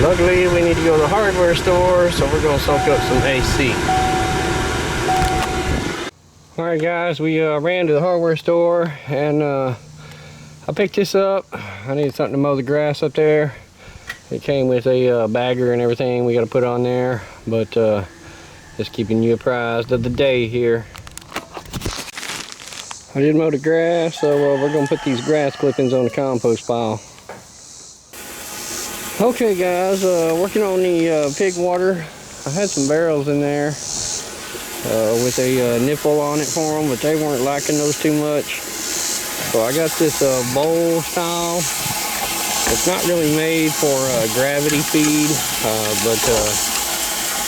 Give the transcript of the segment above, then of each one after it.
Luckily, we need to go to the hardware store, so we're gonna soak up some AC. All right, guys, we ran to the hardware store, and I picked this up. I needed something to mow the grass up there. It came with a bagger and everything we got to put on there, but just keeping you apprised of the day here. I did mow the grass, so we're gonna put these grass clippings on the compost pile. Okay, guys, working on the pig water. I had some barrels in there with a nipple on it for them, but they weren't liking those too much. So I got this bowl style. It's not really made for gravity feed, but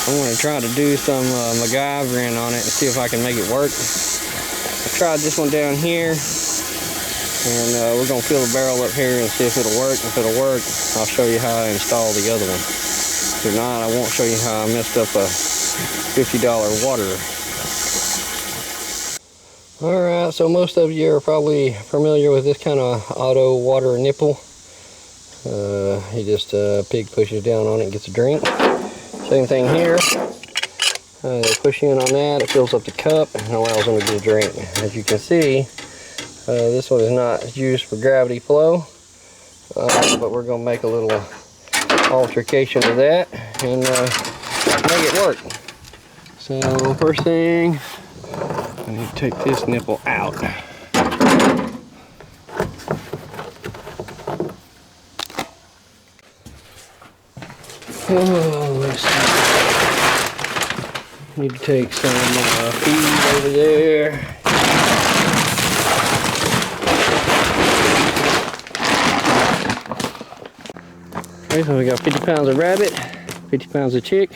I'm going to try to do some MacGyvering on it and see if I can make it work. I tried this one down here, and we're going to fill the barrel up here and see if it'll work. If it'll work, I'll show you how I install the other one. If not, I won't show you how I messed up a $50 water. Alright, so most of you are probably familiar with this kind of auto water nipple. You just pig pushes down on it and gets a drink. Same thing here. They push in on that, it fills up the cup and allows them to get a drink. As you can see, this one is not used for gravity flow, but we're going to make a little altercation of that and make it work. So first thing, I need to take this nipple out. Oh, let's see. Need to take some feed over there. Okay, so we got 50 pounds of rabbit, 50 pounds of chick,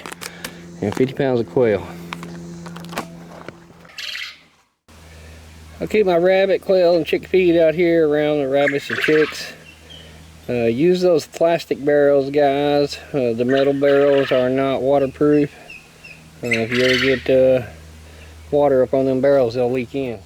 and 50 pounds of quail. I'll keep my rabbit, quail, and chick feed out here around the rabbits and chicks. Use those plastic barrels, guys. The metal barrels are not waterproof. If you ever get water up on them barrels, they'll leak in.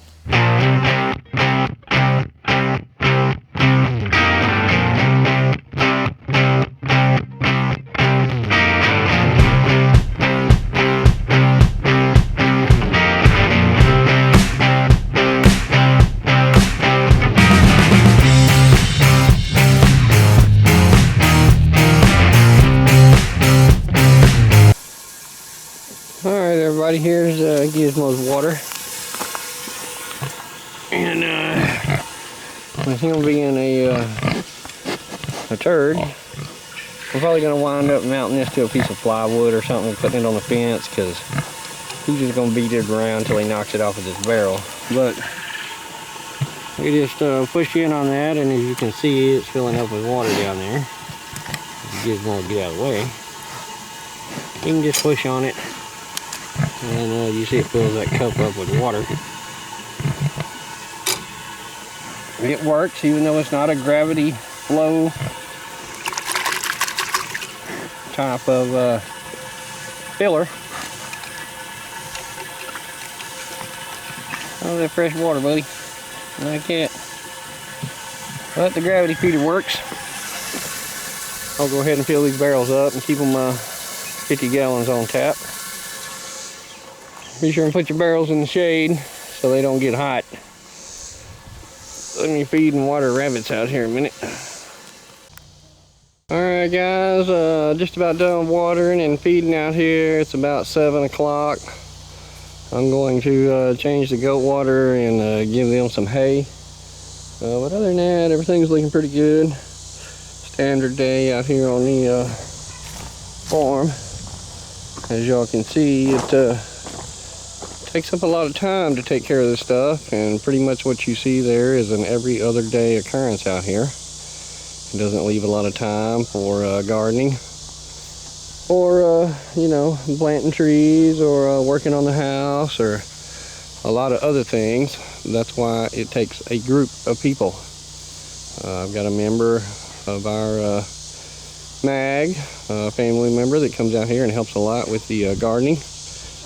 Alright, everybody, here's Gizmo's water. And with him being a turd, we're probably going to wind up mounting this to a piece of plywood or something, putting it on the fence, because he's just going to beat it around until he knocks it off with this barrel. But we just push in on that, and as you can see, it's filling up with water down there. Gizmo will get out of the way. You can just push on it. And you see it fills that cup up with water. It works, even though it's not a gravity flow type of filler. Oh, that fresh water, buddy. Like that. But the gravity feeder works. I'll go ahead and fill these barrels up and keep them 50 gallons on tap. Be sure and put your barrels in the shade so they don't get hot. Let me feed and water rabbits out here in a minute. Alright, guys, just about done watering and feeding out here. It's about 7 o'clock. I'm going to change the goat water and give them some hay. But other than that, everything's looking pretty good. Standard day out here on the farm. As y'all can see, it takes up a lot of time to take care of this stuff, and pretty much what you see there is an every other day occurrence out here. It doesn't leave a lot of time for gardening or you know, planting trees or working on the house or a lot of other things. That's why it takes a group of people. I've got a member of our MAG, family member, that comes out here and helps a lot with the gardening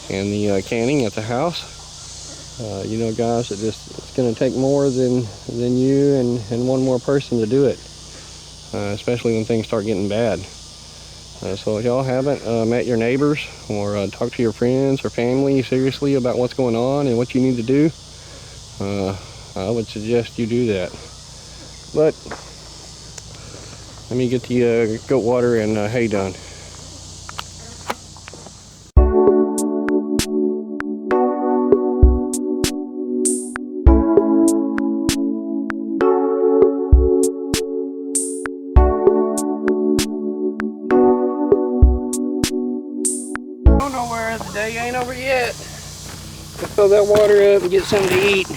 and the canning at the house. You know, guys, it's going to take more than you and one more person to do it, especially when things start getting bad. So if y'all haven't met your neighbors or talked to your friends or family seriously about what's going on and what you need to do, I would suggest you do that. But let me get the goat water and hay done. Go nowhere, the day ain't over yet. Let's fill that water up and get something to eat.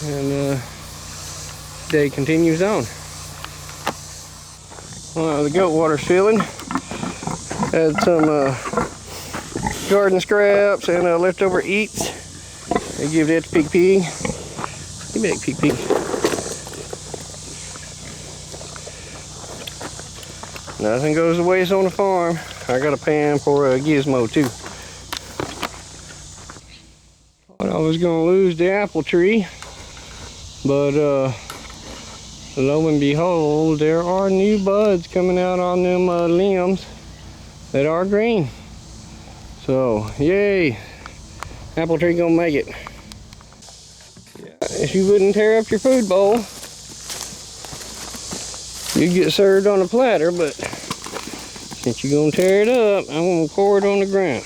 And day continues on. The goat water's filling. Had some garden scraps and leftover eats. I give that to Pig Pig. Give me that, Pig Pig. Nothing goes to waste on the farm. I got a pan for a gizmo too. Thought I was gonna lose the apple tree, but lo and behold, there are new buds coming out on them limbs that are green. So, yay! Apple tree gonna make it. If you wouldn't tear up your food bowl, you'd get served on a platter, but since you're gonna tear it up, I'm gonna pour it on the ground.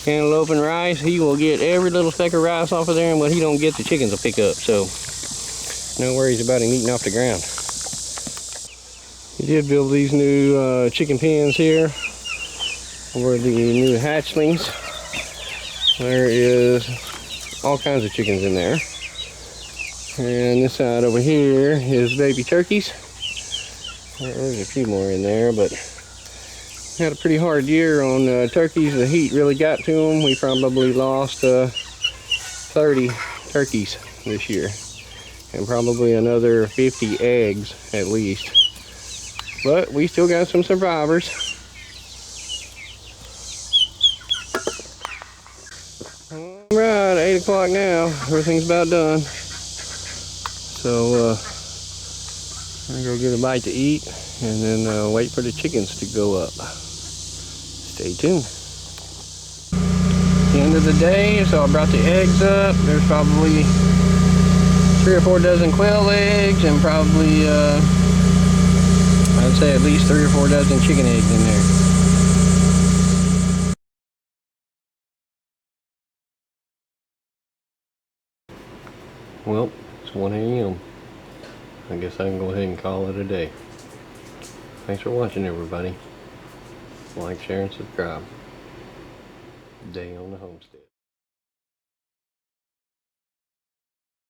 Cantaloupe and rice, he will get every little speck of rice off of there, and what he don't get, the chickens will pick up, so no worries about him eating off the ground. He did build these new chicken pens here for the new hatchlings. There is all kinds of chickens in there. And this side over here is baby turkeys. There's a few more in there, but had a pretty hard year on turkeys. The heat really got to them. We probably lost 30 turkeys this year, and probably another 50 eggs at least. But we still got some survivors. Alright, 8 o'clock now. Everything's about done. So I'm gonna go get a bite to eat and then wait for the chickens to go up. Stay tuned. The end of the day, so I brought the eggs up. There's probably 3 or 4 dozen quail eggs and probably I'd say at least 3 or 4 dozen chicken eggs in there. Well, it's 1 a.m. I guess I can go ahead and call it a day. Thanks for watching, everybody. Like, share, and subscribe. Day on the homestead.